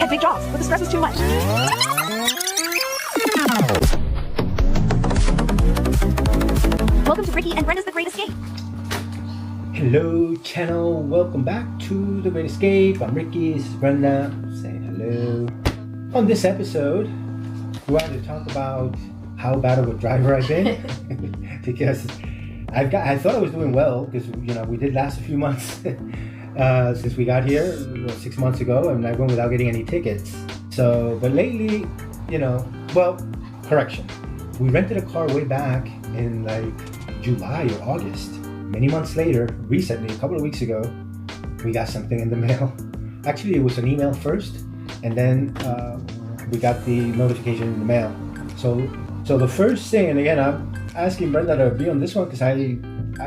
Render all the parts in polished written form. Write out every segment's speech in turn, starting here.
had big jobs, but the stress was too much. Welcome to Ricky and Brenda's The Great Escape. Hello channel, welcome back to The Great Escape. I'm Ricky, this is Brenda saying hello. On this episode, we wanted to talk about how bad of a driver I've been because I thought I was doing well because we did last a few months since we got here 6 months ago, and I went without getting any tickets. So, but lately, correction. We rented a car way back in like July or August. Many months later, recently, a couple of weeks ago, we got something in the mail. Actually, it was an email first, and then we got the notification in the mail. So the first thing, and again, I'm asking Brenda to be on this one because I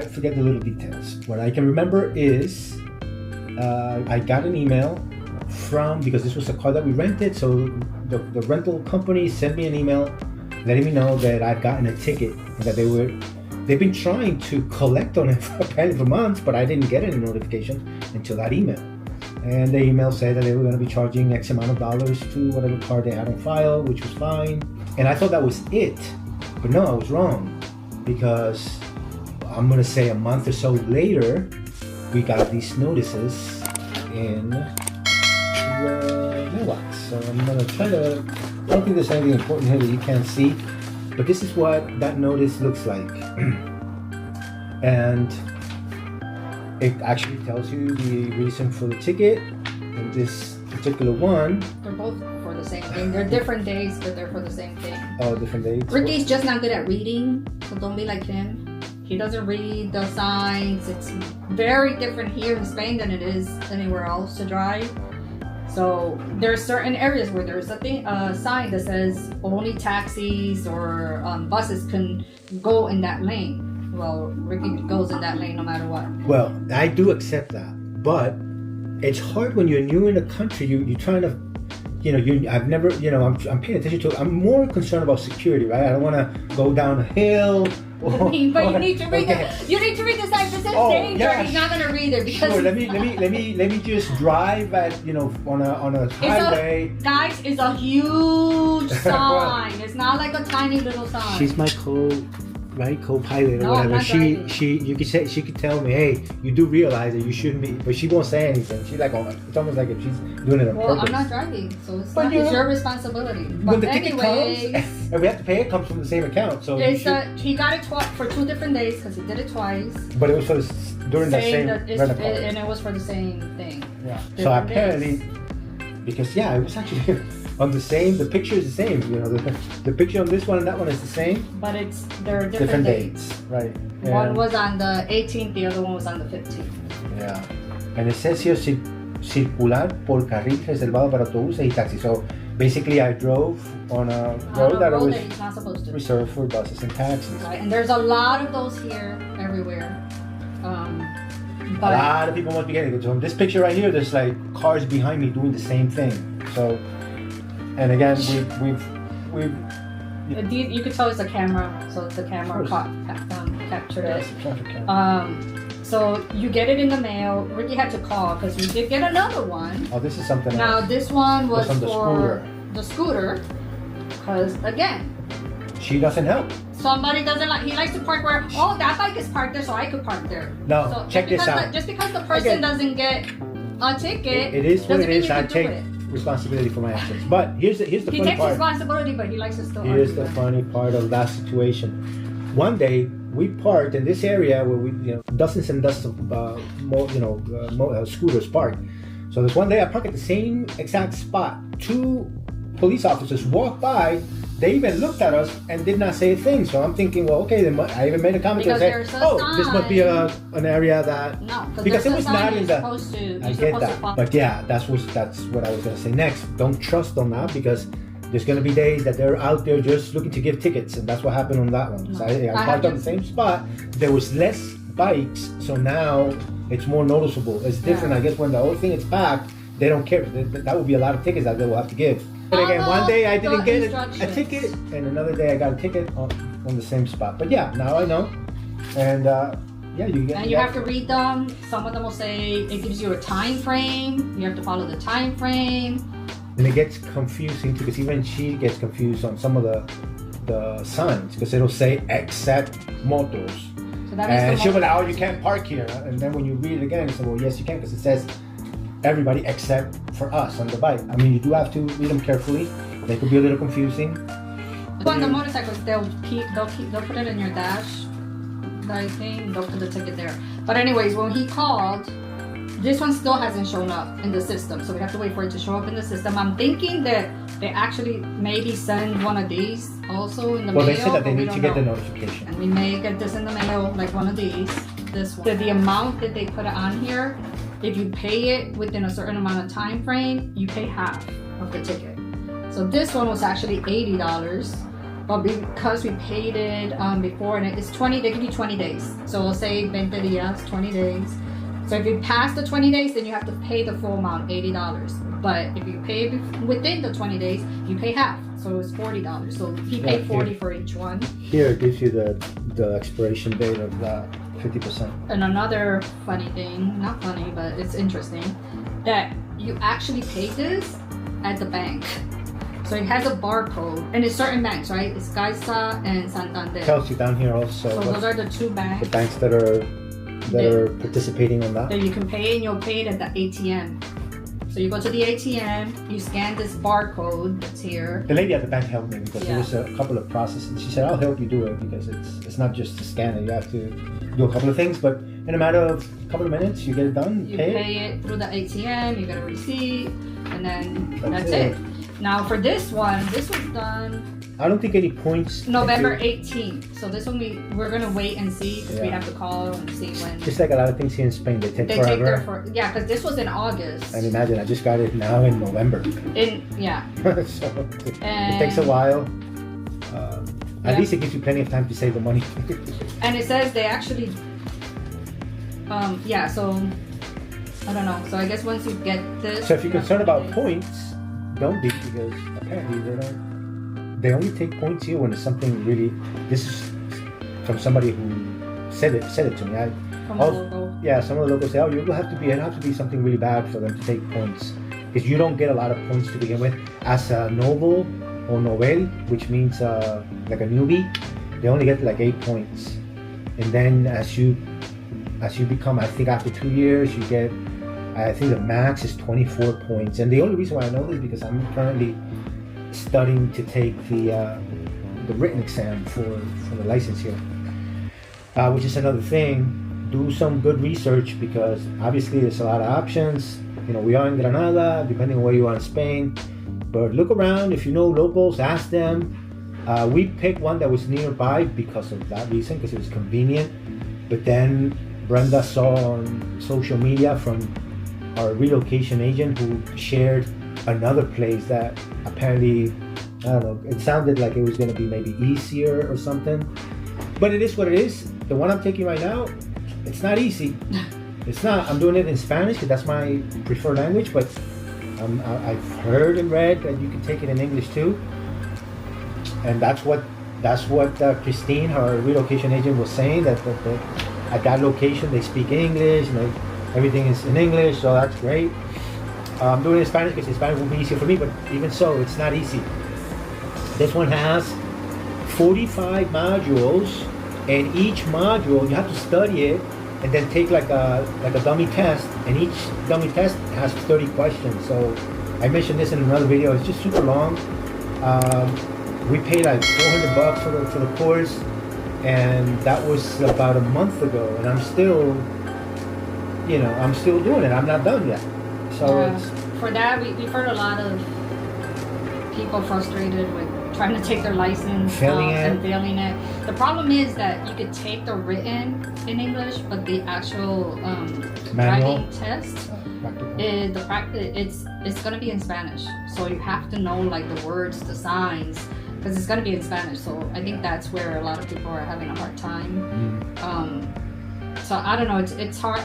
forget the little details. What I can remember is I got an email because this was a car that we rented, so the rental company sent me an email letting me know that I've gotten a ticket and that they've been trying to collect on it apparently for months, but I didn't get any notification until that email. And the email said that they were going to be charging X amount of dollars to whatever car they had on file, which was fine. And I thought that was it, but no, I was wrong, because I'm going to say a month or so later, we got these notices in the mailbox. So I'm going to try to, I don't think there's anything important here that you can't see, but this is what that notice looks like. And it actually tells you the reason for the ticket. And this particular one, they're both for the same thing. They're different days, but they're for the same thing. Oh, different dates? Ricky's just not good at reading, so don't be like him. He doesn't read the signs. It's very different here in Spain than it is anywhere else to drive. So there's certain areas where there's a sign that says only taxis or buses can go in that lane. Well, Ricky goes in that lane no matter what. Well, I do accept that, but it's hard when you're new in a country. You're trying to, I've never, I'm paying attention to it. I'm more concerned about security, right? I don't want to go down a hill. But you need to read you need to read the sign. This is danger. Yeah. He's not gonna read it because. Sure. Let me just drive at on a highway. Guys, it's a huge sign. It's not like a tiny little sign. She's my co-pilot or No, whatever. I'm not driving. She could tell me, hey, you do realize that you shouldn't be, but she won't say anything. She's like, it's almost like if she's doing it on purpose. I'm not driving, so it's your responsibility. When But the ticket anyways, comes, and we have to pay, it comes from the same account. So he got it for 2 different days because he did it twice. But it was during that same rental car. And it was for the same thing. Yeah. So apparently, because it was actually on the same. The picture is the same. The picture on this one and that one is the same. But they're different dates. Right. One was on the 18th, the other one was on the 15th. Yeah. And it says here circular por carril reservado para autobuses y taxis. So basically, I drove on a road that was he's not supposed to. reserved for buses and taxis. Right, and there's a lot of those here, everywhere. A lot of people must be getting it. So in this picture right here, there's like cars behind me doing the same thing. So, and again, we've You could tell it's a camera, so the camera captured it. So you get it in the mail. Ricky had to call because we did get another one. Oh, this is something Now else. this one was on the for the scooter, because again, she doesn't help. somebody doesn't like. He likes to park where that bike is parked there, so I could park there. No, So check this out. Just because the person doesn't get a ticket, it is what doesn't it mean is. you I can do take it. responsibility for my actions. But here's the He funny takes part. responsibility, but he likes to still. Here's argue the it. funny part of that situation. One day we parked in this area where we, dozens and dozens of scooters parked. So there's one day I parked at the same exact spot. 2 police officers walked by. They even looked at us and did not say a thing. So I'm thinking, well, okay. I even made a comment and said, this must be an area that. No, because it was not in the. I get that, but yeah, that's what I was gonna say next. Don't trust on that because there's gonna be days that they're out there just looking to give tickets, and that's what happened on that one. So I parked on the same spot. There was less bikes, so now it's more noticeable. It's different, I guess, when the whole thing is packed. They don't care. That would be a lot of tickets that they will have to give. But again, one day I didn't get a ticket, and another day I got a ticket on the same spot. But yeah, now I know, and you get. And you have to read them. Some of them will say it gives you a time frame. You have to follow the time frame. And it gets confusing too, because even she gets confused on some of the signs, because it'll say except motos. So that And is she'll be like, oh, you can't park here. And then when you read it again, you say, well, yes, you can, because it says everybody except for us on the bike. I mean, you do have to read them carefully. They could be a little confusing. On the motorcycles, they'll put it in your dash. I think they'll put the ticket there. But anyways, when he called, this one still hasn't shown up in the system, so we have to wait for it to show up in the system. I'm thinking that they actually maybe send one of these also in the mail. Well, they said that they need to get the know. notification. And we may get this in the mail, like one of these, this one. The amount that they put on here, if you pay it within a certain amount of time frame, you pay half of the ticket. So this one was actually $80, but because we paid it before, and it's 20, they give you 20 days. So we'll say 20 días, 20 days. So if you pass the 20 days, then you have to pay the full amount, $80. But if you pay within the 20 days, you pay half. So it's $40. So he paid $40 for each one. Here it gives you the expiration date of that 50%. And another funny thing, not funny, but it's interesting, that you actually pay this at the bank. So it has a barcode, and it's certain banks, right? It's Caixa and Santander. It tells you down here also. So those are the two banks. The banks that are participating on that. That you can pay, and you'll pay it at the ATM. So you go to the ATM, you scan this barcode that's here. The lady at the bank helped me because there was a couple of processes. She said, I'll help you do it because it's not just to scan it. You have to do a couple of things, but in a matter of a couple of minutes, you get it done. You pay it through the ATM, you get a receipt, and then that's it. Now for this one, this was done I don't think any points. November 18th. So this one we're gonna wait and see because we have to call and see when. Just like a lot of things here in Spain, they take forever. Because this was in August. And imagine, I just got it now in November. So it takes a while. At least it gives you plenty of time to save the money. And it says they actually, so I don't know. So I guess once you get this. So if you're concerned about points, don't be, because apparently they only take points here when it's something really. This is from somebody who said it to me. From a local. Yeah, some of the locals say, oh, it'll have to be something really bad for them to take points, because you don't get a lot of points to begin with. As a novel or novel, which means like a newbie, they only get like 8 points, and then as you become, I think after 2 years, you get, I think the max is 24 points. And the only reason why I know this is because I'm currently studying to take the written exam for the license here, which is another thing. Do some good research, because obviously there's a lot of options. You know, we are in Granada, depending on where you are in Spain, but look around. If you know locals, ask them. We picked one that was nearby because of that reason, because it was convenient. But then Brenda saw on social media from our relocation agent who shared another place that apparently, I don't know, it sounded like it was going to be maybe easier or something. But it is what it is. The one I'm taking right now, it's not easy. It's not. I'm doing it in Spanish because that's my preferred language, but I've heard and read that you can take it in English too. And that's what Christine, her relocation agent, was saying, that at that location they speak English and everything is in English, so that's great. I'm doing it in Spanish because Spanish will be easier for me, but even so, it's not easy. This one has 45 modules, and each module you have to study it and then take like a dummy test, and each dummy test has 30 questions. So I mentioned this in another video. It's just super long. We paid like $400 for the course, and that was about a month ago, and I'm still doing it. I'm not done yet. So for that, we've heard a lot of people frustrated with trying to take their license and failing it. The problem is that you could take the written in English, but the actual driving test, it's going to be in Spanish. So you have to know like the words, the signs, because it's going to be in Spanish. So I think that's where a lot of people are having a hard time. So I don't know. It's hard.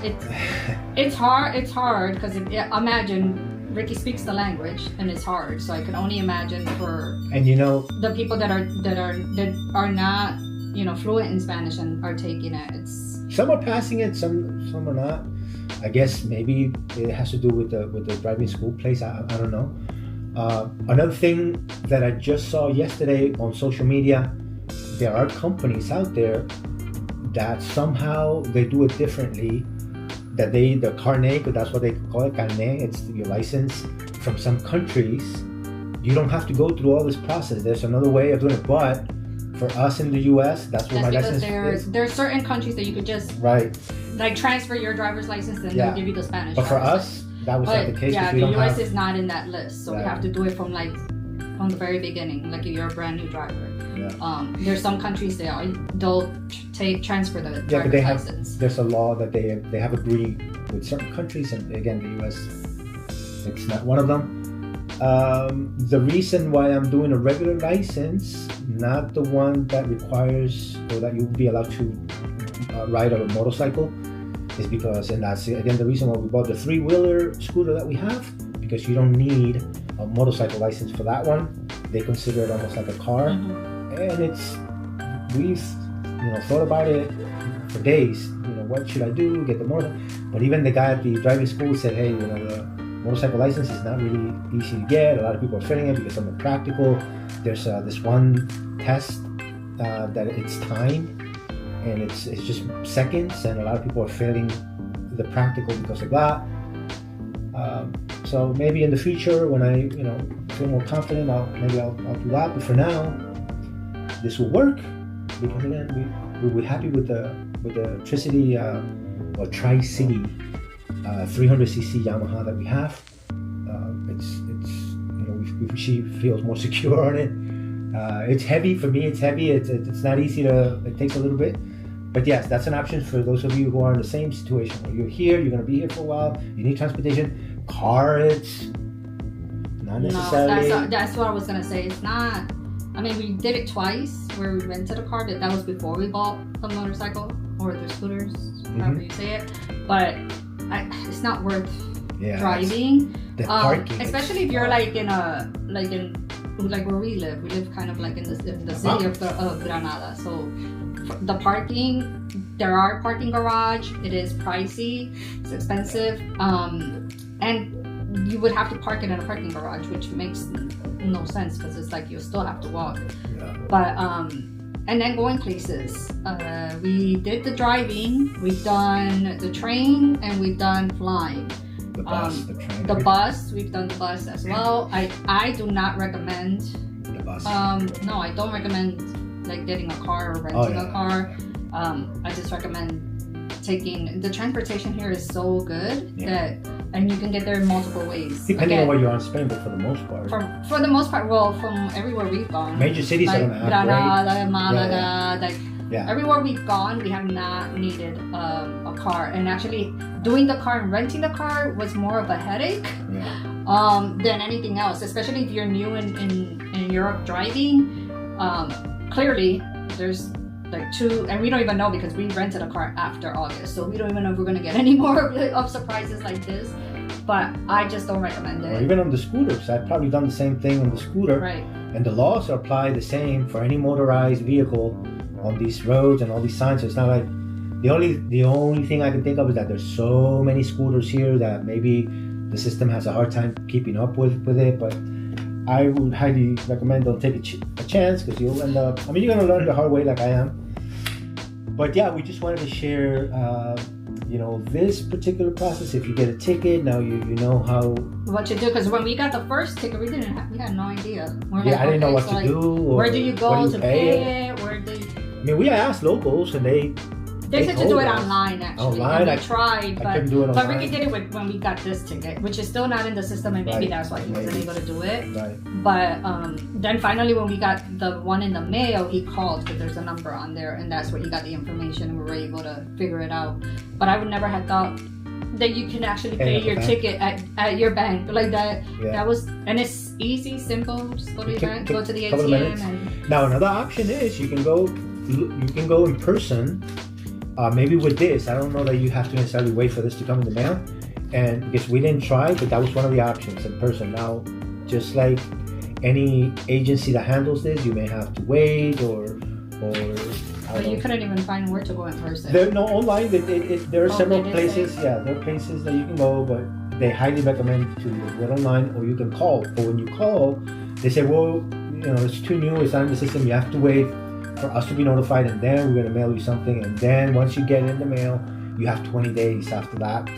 It's hard because imagine. Ricky speaks the language, and it's hard. So I can only imagine for the people that are not fluent in Spanish and are taking it. Some are passing it, some are not. I guess maybe it has to do with the driving school place. I don't know. Another thing that I just saw yesterday on social media, there are companies out there that somehow they do it differently. That the carnet, because that's what they call it, carnet, it's your license from some countries. You don't have to go through all this process. There's another way of doing it, but for us in the U.S., that's what my license is. There are certain countries that you could just like transfer your driver's license and they'll give you the Spanish. But for us, that was not the case. Yeah, the U.S. is not in that list, so we have to do it from the very beginning. Like if you're a brand new driver. Yeah. There's some countries they'll transfer the driver's license. There's a law that they have agreed with certain countries, and again, the U.S. it's not one of them. The reason why I'm doing a regular license, not the one that requires or that you'll be allowed to ride a motorcycle, is because, and that's again the reason why we bought the 3-wheeler scooter that we have, because you don't need a motorcycle license for that one. They consider it almost like a car, and we've thought about it for days. What should I do? Get the motorcycle? But even the guy at the driving school said, hey, the motorcycle license is not really easy to get. A lot of people are failing it because of the practical. There's this one test that it's timed, and it's just seconds, and a lot of people are failing the practical because of that. So maybe in the future, when I feel more confident, I'll do that. But for now, this will work because again, we're happy with the Tricity or Tri-City 300cc Yamaha that we have. She feels more secure on it. It's heavy for me. It's heavy. It's not easy to. It takes a little bit. But yes, that's an option for those of you who are in the same situation where you're here, you're going to be here for a while, you need transportation. Car, it's not necessarily. No, that's what I was going to say. It's not. I mean, we did it twice where we rented a car, but that was before we bought the motorcycle or the scooters, however you say it. But it's not worth driving. The parking, especially if you're like where we live. We live kind of like in the city of Granada. So the parking, there are parking garage. It is pricey. It's expensive. And you would have to park it in a parking garage, which makes no sense because it's like you still have to walk. Yeah. But and then going places. We did the driving. We've done the train, and we've done flying. The bus, the train. The bus. We've done the bus as well. I do not recommend the bus. No, I don't recommend like getting a car or renting a car. I just recommend taking the transportation here is so good that, and you can get there in multiple ways. Depending on where you are in Spain, but for the most part. For the most part, well, from everywhere we've gone. Major cities are gonna have Granada, Malaga, everywhere we've gone, we have not needed a car. And actually, doing the car and renting the car was more of a headache than anything else. Especially if you're new in Europe driving. Clearly, there's like 2, and we don't even know because we rented a car after August, so we don't even know if we're going to get any more of surprises like this. But I just don't recommend it. Or even on the scooters, I've probably done the same thing on the scooter. Right. And the laws apply the same for any motorized vehicle on these roads and all these signs. So it's not like the only thing I can think of is that there's so many scooters here that maybe the system has a hard time keeping up with it. But I would highly recommend don't take a chance because you'll end up. I mean, you're gonna learn the hard way like I am. But yeah, we just wanted to share, this particular process. If you get a ticket, now you know what to do. Because when we got the first ticket, we had no idea. I didn't know what to do. Where do you go to pay it? I mean, we asked locals, and they said to do it online, actually. Online? And we tried, I couldn't do it online. But Ricky did it when we got this ticket, which is still not in the system, and maybe that's why he wasn't able to do it. Right. But then finally, when we got the one in the mail, he called because there's a number on there, and that's where he got the information, and we were able to figure it out. But I would never have thought that you can actually pay your ticket at your bank like that. Yeah. That was, and it's easy, simple. Just go to your bank, go to the ATM. And now another option is you can go in person. Maybe with this, I don't know that you have to necessarily wait for this to come in the mail, and because we didn't try, but that was one of the options in person. Now, just like any agency that handles this, you may have to wait or. But you couldn't even find where to go in person. Online. There are several places. Yeah, there are places that you can go, but they highly recommend to either do it online or you can call. But when you call, they say, well, it's too new, it's not in the system, you have to wait for us to be notified, and then we're going to mail you something, and then once you get it in the mail, you have 20 days after that,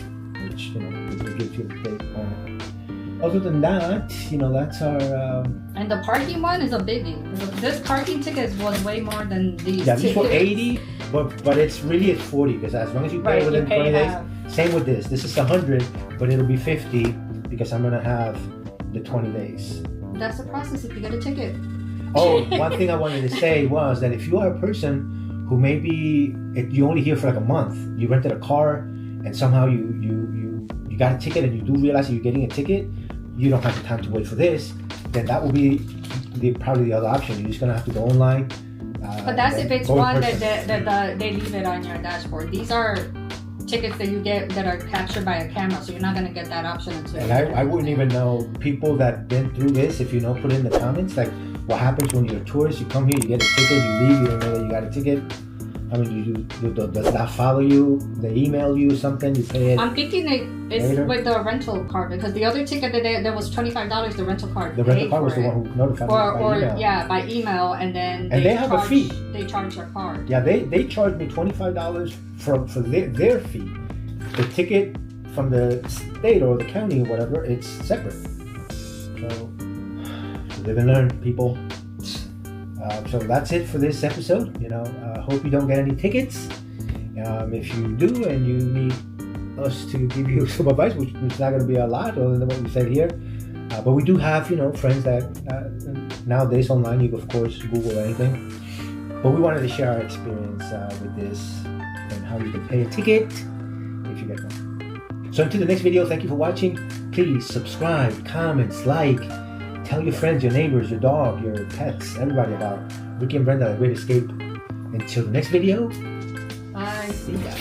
which, it gives you the date on it. Other than that, that's our... And the parking one is a biggie. This parking ticket was way more than these Yeah, these tickets. were 80, but it's 40, because as long as you pay Right, within you pay 20 days, half. same with this. This is 100, but it'll be 50, because I'm going to have the 20 days. That's the process if you get a ticket. Oh, one thing I wanted to say was that if you are a person who maybe you only here for like a month, you rented a car, and somehow you got a ticket, and you do realize that you're getting a ticket, you don't have the time to wait for this, then that will be probably the other option. You're just gonna have to go online. But that's if it's one that they leave it on your dashboard. These are tickets that you get that are captured by a camera, so you're not gonna get that option until. And I wouldn't even know people that been through this. If put in the comments like what happens when you're a tourist. You come here, you get a ticket, you leave, you don't know that you got a ticket. I mean, does that follow you? They email you something, you pay it. I'm thinking it's later? with the rental card, because the other ticket that was $25, the rental card. The rental card was the one who notified me by email. Yeah, by email, and then they have a fee. They charge your card. Yeah, they charged me $25 for their fee. The ticket from the state or the county or whatever, it's separate. So live and learn, people. So that's it for this episode. Hope you don't get any tickets. If you do and you need us to give you some advice, which is not going to be a lot other than what we said here, but we do have friends that nowadays online you can, of course, Google anything. But we wanted to share our experience with this and how you can pay a ticket if you get one. So until the next video, thank you for watching. Please subscribe, comments, like. Tell your friends, your neighbors, your dog, your pets, everybody about Ricky and Brenda, The Great Escape. Until the next video, I see ya.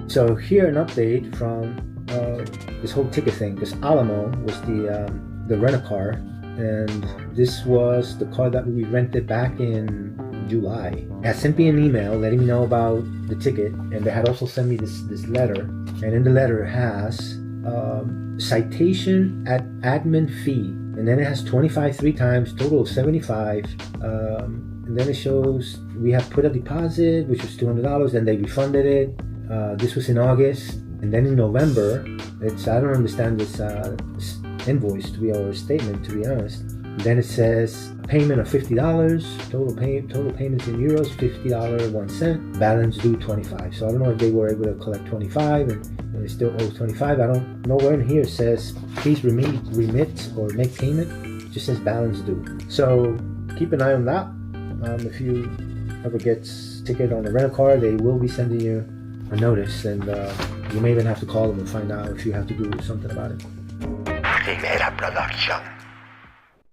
So here an update from this whole ticket thing. This Alamo was the rent-a-car, and this was the car that we rented back in July. They sent me an email letting me know about the ticket, and they had also sent me this letter, and in the letter it has citation at admin fee, and then it has 25 3 times, total of 75, and then it shows we have put a deposit which was $200, then they refunded it. This was in August, and then in November, I don't understand this invoice or statement, to be honest. Then it says payment of $50, total payments in euros, $50.01, balance due 25. So I don't know if they were able to collect 25 and they still owe 25. I don't know where in here it says please remit or make payment. It just says balance due. So keep an eye on that. If you ever get ticket on the rental car, they will be sending you a notice, and you may even have to call them and find out if you have to do something about it. Primera Production.